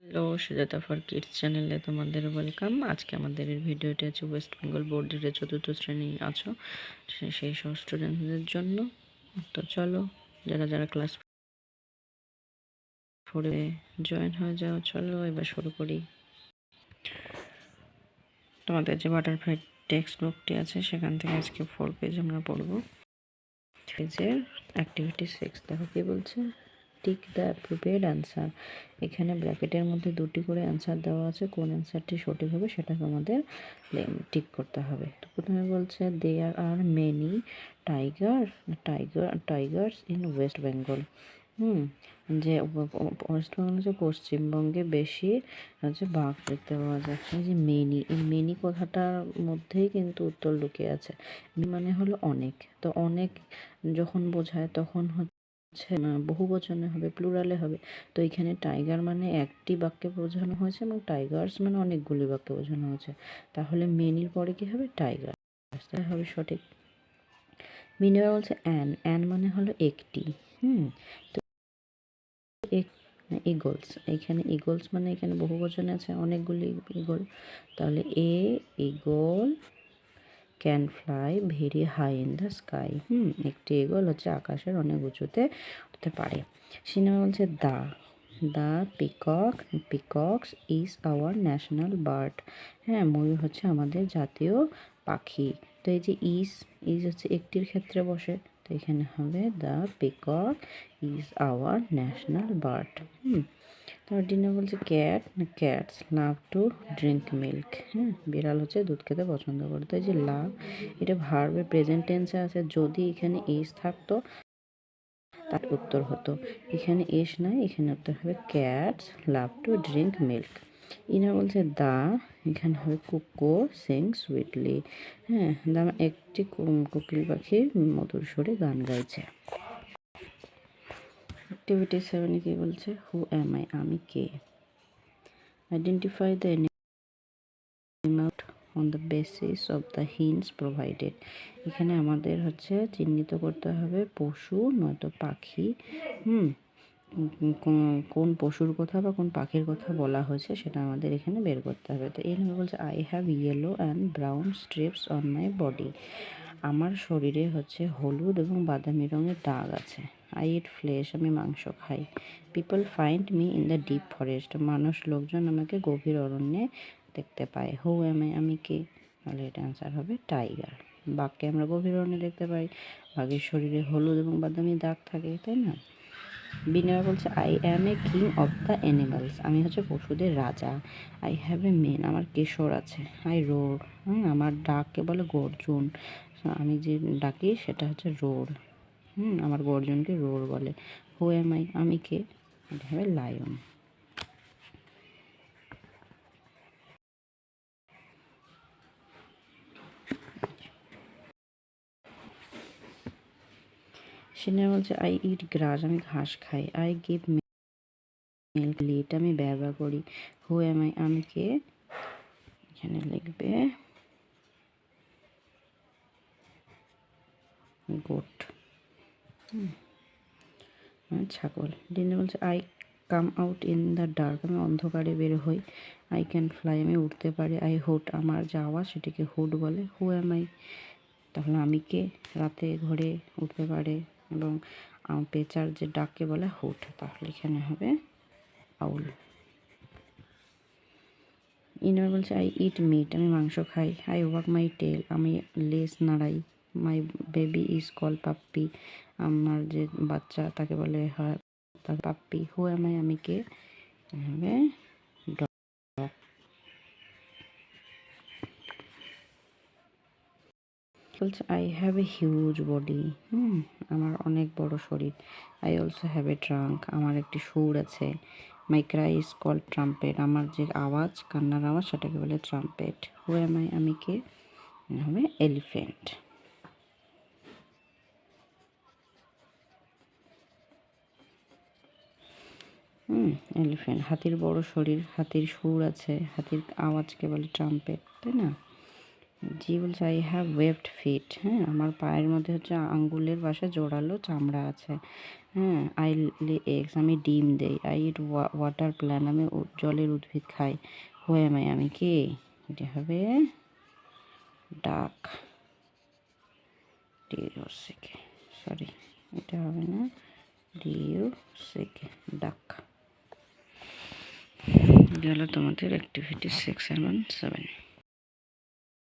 Hello, Sujata for kids চ্যানেলে তোমাদের welcome. আজকে আমাদের এই ভিডিওটি আছে ওয়েস্ট বেঙ্গল বোর্ডের চতুর্থ শ্রেণী আছো সেই সব স্টুডেন্টদের জন্য। তো চলো, যারা যারা ক্লাস 4-এ জয়েন হয়ে যাও। চলো এবার শুরু করি। তোমাদের যে বাটারফ্লাই টেক্সট বুকটি আছে সেখান থেকে আজকে 4 পেজ আমরা পড়বো। পেজের অ্যাক্টিভিটি 6 দেখো কি বলছে। Tick the appropriate answer. এখানে ব্র্যাকেটের মধ্যে দুটি করে অ্যান্সার দেওয়া আছে, কোন অ্যান্সারটি সঠিক হবে সেটা তোমাদের টিক করতে হবে। তো প্রথমে বলছে there are many tigers in West Bengal. যে ওয়েস্ট বেঙ্গল হচ্ছে পশ্চিমবঙ্গে বেশি হচ্ছে বাঘ দেখতে পাওয়া যায়। এই যে মেনি, এই মেনি কথাটার মধ্যেই কিন্তু উত্তর লুকিয়ে আছে। মানে হলো অনেক, তো অনেক যখন বোঝায় তখন হচ্ছে না বহু বচনে হবে, প্লুরালে হবে। তো এখানে টাইগার মানে একটি বাক্যে বোঝানো হয়েছে এবং টাইগার্স মানে অনেকগুলি বাক্যে বোঝানো হয়েছে। তাহলে মেনির পরে কি হবে? টাইগার, তাই হবে সঠিক। মিনিমাম বলছে অ্যান মানে হলো একটি। তো ইগলস, এখানে ইগলস মানে এখানে বহু বচনে আছে অনেকগুলি ইগল। তাহলে eagle can fly very high in the sky. একটি ইগল হচ্ছে আকাশের অনেক উঁচুতে উঠতে পারে। সিনেমা বলছে the peacocks is our national bird. ময়ূর হচ্ছে আমাদের জাতীয় পাখি। তো এই যে ইজ হচ্ছে একটির ক্ষেত্রে বসে, তো এখানে হবে the peacock is our national bird. তারপর ডিনার বলছে cats love to drink milk. বিড়াল হচ্ছে দুধ খেতে পছন্দ করে। তো এই যে লাভ, এটা ভার্বে প্রেজেন্ট টেন্সে আছে। যদি এখানে ইজ থাকতো তার উত্তর হতো, এখানে এস নাই, এখানে উত্তর হবে cats love to drink milk. ইনার বলছে এখানে হবে কুকো সিং সুইটলি। একটি কোকিল পাখি মধুর সুরে গান গাইছে। অ্যাক্টিভিটি 7 কি বলছে? হু অ্যাম আই, আমি কে। Identify the animal on the basis of the hints provided. এখানে আমাদের হচ্ছে চিহ্নিত করতে হবে পশু নয়তো পাখি। কোন পশুর কথা বা কোন পাখির কথা বলা হয়েছে সেটা আমাদের এখানে বের করতে হবে। তো এই বলছে I have yellow and brown strips on my body. আমার শরীরে হচ্ছে হলুদ এবং বাদামি রঙের দাগ আছে। আই ইট ফ্লেশ, আমি মাংস খাই। People find me in the deep forest, লোকজন আমাকে গভীর অরণ্যে দেখতে পায়। হু এম আই, আমি কে। তাহলে এটা অ্যান্সার হবে টাইগার। বাঘকে আমরা গভীর অরণ্যে দেখতে পাই, বাঘের শরীরে হলুদ এবং বাদামি দাগ থাকে, তাই না? বিনয় বলছে I am a king of the animals, আমি হচ্ছে পশুদের রাজা। আই হ্যাভ এ মেন, আমার কেশর আছে। আই রোর, আমার ডাককে বলে গর্জন। আমি যে ডাকি সেটা হচ্ছে রোর। আমার গর্জনকে রোর বলে। হু এম আই, আমি কে। এটা হবে লায়ন। সিনিয়র বলছে আই ইট গ্রাস, আমি ঘাস খাই। আই গিভ মিল্ক, লিট, আমি ব্যবহার করি। হু এম আই, আমি কে। এখানে লিখবে গোট, ছাগল। ডিনে বলছে I come out in the dark, আমি অন্ধকারে বের হই। আই ক্যান ফ্লাই, আমি উঠতে পারি। আই হুড, আমার যাওয়া সেটিকে হুড বলে। হু এম আই, তাহলে আমি কে রাতে ঘরে উঠতে পারে এবং পেঁচার যে ডাককে বলে হুড, তাহলে এখানে হবে আউল। ইনার বলছে আই ইট মিট, আমি মাংস খাই। আই ওয়াক মাই টেল, আমি লেজ নাড়াই। My baby is call puppy, আমার যে বাচ্চা তাকে বলে হয় তার পাপ্পি। হু এম আই, আমি কে। হবে ডগ। বলছে I have a huge body, আমার অনেক বড় শরীর। I also have a trunk, আমার একটি সুর আছে। মাই ক্রাই ইজ কল ট্রাম্পেট, আমার যে আওয়াজ, কান্নার আওয়াজ সেটাকে বলে ট্রাম্পেট। হু এম আই, আমি কে। হবে এলিফেন্ট। এলিফেন্ট, হাতির বড় শরীর, হাতির সুর আছে, হাতির আওয়াজকে বলে ট্রাম্পেট, তাই না? জি বলছে আই হ্যাভ ওয়েবড ফিট, হ্যাঁ আমার পায়ের মধ্যে হচ্ছে আঙ্গুলের পাশে জোড়ালো চামড়া আছে। হ্যাঁ, আই লে এগস, আমি ডিম দেই। আই ইট ওয়াটার প্ল্যান, আমি জলের উদ্ভিদ খাই। হু এম আই, আমি কে? এটা হবে ডাক। ডিও সেকে, সরি এটা হবে না, ডিও সেকে, ডাক। এটা হলো তোমাদের অ্যাক্টিভিটি 6 এবং 7।